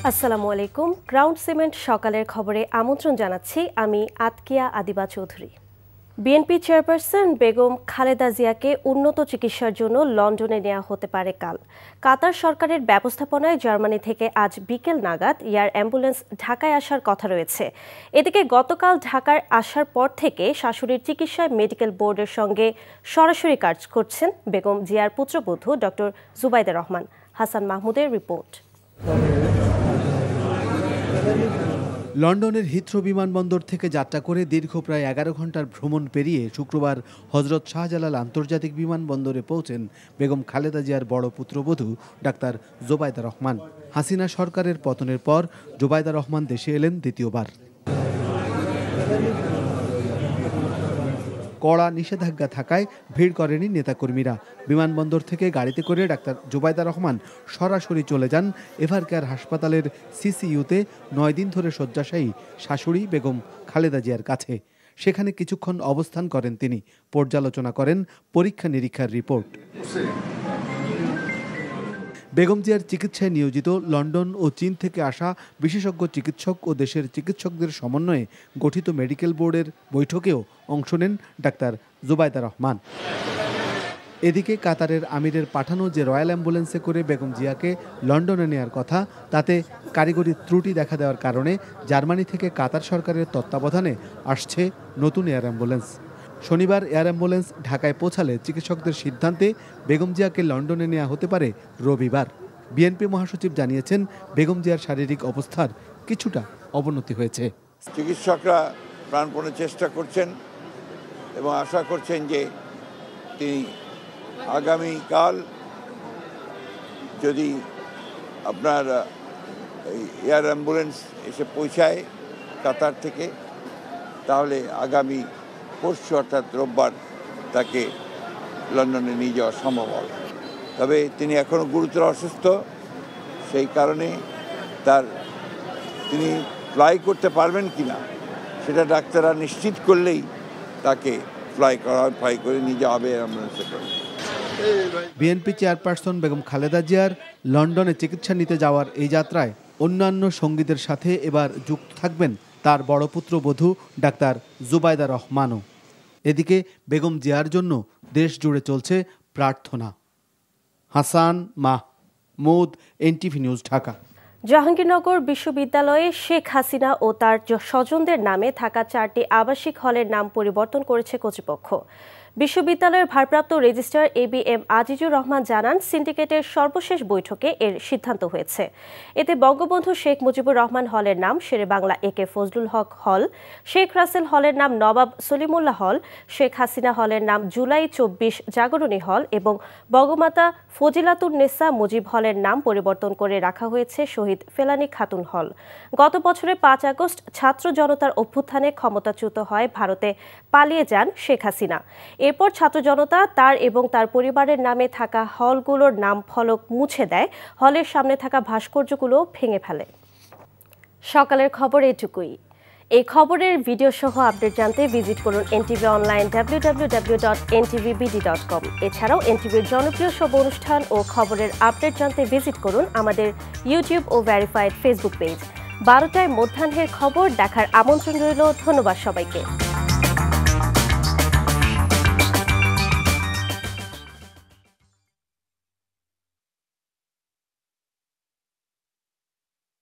আসসালামু আলাইকুম। Ground cement সকালের খবরে আমন্ত্রণ জানাচ্ছি আমি আতকিয়া আদিবা চৌধুরী। বিএনপি চেয়ারপারসন বেগম খালেদা জিয়াকে উন্নত চিকিৎসার জন্য লন্ডনে নেওয়া হতে পারে কাল। কাতার সরকারের ব্যবস্থাপনায় জার্মানি থেকে আজ বিকেল নাগাদ এয়ার অ্যাম্বুলেন্স ঢাকায় আসার কথা রয়েছে। এদিকে গতকাল ঢাকায় আসার পর থেকে শাশুড়ির চিকিৎসায় মেডিকেল বোর্ডের সঙ্গে সরাসরি কাজ করছেন বেগম জিয়ার পুত্রবধূ ডক্টর জুবাইদা রহমান। হাসান মাহমুদের রিপোর্ট। লন্ডনের হিথ্রো বিমানবন্দর থেকে যাত্রা করে দীর্ঘ প্রায় 11 ঘন্টার ভ্রমণ পেরিয়ে শুক্রবার হজরত শাহজালাল আন্তর্জাতিক বিমানবন্দরে পৌঁছেন বেগম খালেদা জিয়ার বড় পুত্রবধূ ডাক্তার জোবাইদা রহমান। হাসিনা সরকারের পতনের পর জোবাইদা রহমান দেশে এলেন দ্বিতীয়বার। কড়া নিষেধাজ্ঞা থাকায় ভিড় করেনি নেতাকর্মীরা। বিমানবন্দর থেকে গাড়িতে করে ডাক্তার জোবাইদা রহমান সরাসরি চলে যান এভারকেয়ার হাসপাতালের সিসিইউতে 9 দিন ধরে শয্যাশায়ী শাশুড়ি বেগম খালেদা জিয়ার কাছে। সেখানে কিছুক্ষণ অবস্থান করেন তিনি, পর্যালোচনা করেন পরীক্ষা নিরীক্ষার রিপোর্ট। বেগম জিয়ার চিকিৎসায় নিয়োজিত লন্ডন ও চীন থেকে আসা বিশেষজ্ঞ চিকিৎসক ও দেশের চিকিৎসকদের সমন্বয়ে গঠিত মেডিকেল বোর্ডের বৈঠকেও অংশ নেন ডাক্তার জুবাইদা রহমান। এদিকে কাতারের আমিরের পাঠানো যে রয়্যাল অ্যাম্বুলেন্সে করে বেগম জিয়াকে লন্ডনে নেওয়ার কথা, তাতে কারিগরি ত্রুটি দেখা দেওয়ার কারণে জার্মানি থেকে কাতার সরকারের তত্ত্বাবধানে আসছে নতুন এয়ার অ্যাম্বুলেন্স। শনিবার এয়ার অ্যাম্বুলেন্স ঢাকায় পৌঁছালে চিকিৎসকদের সিদ্ধান্তে বেগম জিয়াকে লন্ডনে নেওয়া হতে পারে রবিবার। বিএনপি মহাসচিব জানিয়েছেন, বেগম জিয়ার শারীরিক অবস্থার কিছুটা অবনতি হয়েছে। চিকিৎসকরা প্রাণপণে চেষ্টা করছেন এবং আশা করছেন যে তিনি আগামীকাল যদি আপনার এয়ার অ্যাম্বুলেন্স এসে পৌঁছায় কাতার থেকে, তাহলে আগামী পরশু অর্থাৎ রোববার তাকে লন্ডনে নিয়ে যাওয়া সম্ভব হবে। তবে তিনি এখনও গুরুতর অসুস্থ, সেই কারণে তিনি ফ্লাই করতে পারবেন কিনা সেটা ডাক্তাররা নিশ্চিত করলেই তাকে ফ্লাই করে নিয়ে যাওয়া হবে অ্যাম্বুলেন্সে করে। বিএনপি চেয়ারপারসন বেগম খালেদা জিয়ার লন্ডনে চিকিৎসা নিতে যাওয়ার এই যাত্রায় অন্যান্য সঙ্গীদের সাথে এবার যুক্ত থাকবেন তার বড় পুত্রবধূ ডাক্তার জুবাইদা রহমানও। এদিকে বেগম জিয়ার জন্য দেশ জুড়ে চলছে প্রার্থনা। Hasan Mahmud, NTV news, Dhaka. জাহাঙ্গীরনগর বিশ্ববিদ্যালয়ে শেখ হাসিনা ও তার স্বজনদের নামে থাকা 4টি আবাসিক হলের নাম পরিবর্তন করেছে কর্তৃপক্ষ। বিশ্ববিদ্যালয়ের ভারপ্রাপ্ত রেজিস্ট্রার ABM আজিজুর রহমান জানান, সিন্ডিকেটের সর্বশেষ বৈঠকে এর সিদ্ধান্ত হয়েছে। এতে বঙ্গবন্ধু শেখ মুজিবুর রহমান হলের নাম শেরেবাংলা AK ফজলুল হক হল, শেখ রাসেল হলের নাম নবাব সলিমুল্লাহ হল, শেখ হাসিনা হলের নাম জুলাই 24 জাগরণী হল এবং বঙ্গমাতা ফজিলাতুন্নেসা মুজিব হলের নাম পরিবর্তন করে রাখা হয়েছে শহীদ ফেলানী খাতুন হল। গত বছরের 5 আগস্ট ছাত্র জনতার অভ্যুত্থানে ক্ষমতাচ্যুত হয় ভারতে পালিয়ে যান শেখ হাসিনা। এরপর ছাত্র জনতা তার এবং তার পরিবারের নামে থাকা হলগুলোর নাম ফলক মুছে দেয়, হলের সামনে থাকা ভাস্কর্যগুলো ভেঙে ফেলে। সকালের খবর এটুকুই। এই খবরের ভিডিও সহ আপডেট জানতে ভিজিট করুন NTV অনলাইন www.ntvbd.com। এছাড়াও NTVর জনপ্রিয় সব অনুষ্ঠান ও খবরের আপডেট জানতে ভিজিট করুন আমাদের ইউটিউব ও ভেরিফাইড ফেসবুক পেজ। 12টায় মধ্যাহ্নের খবর দেখার আমন্ত্রণ রইল। ধন্যবাদ সবাইকে।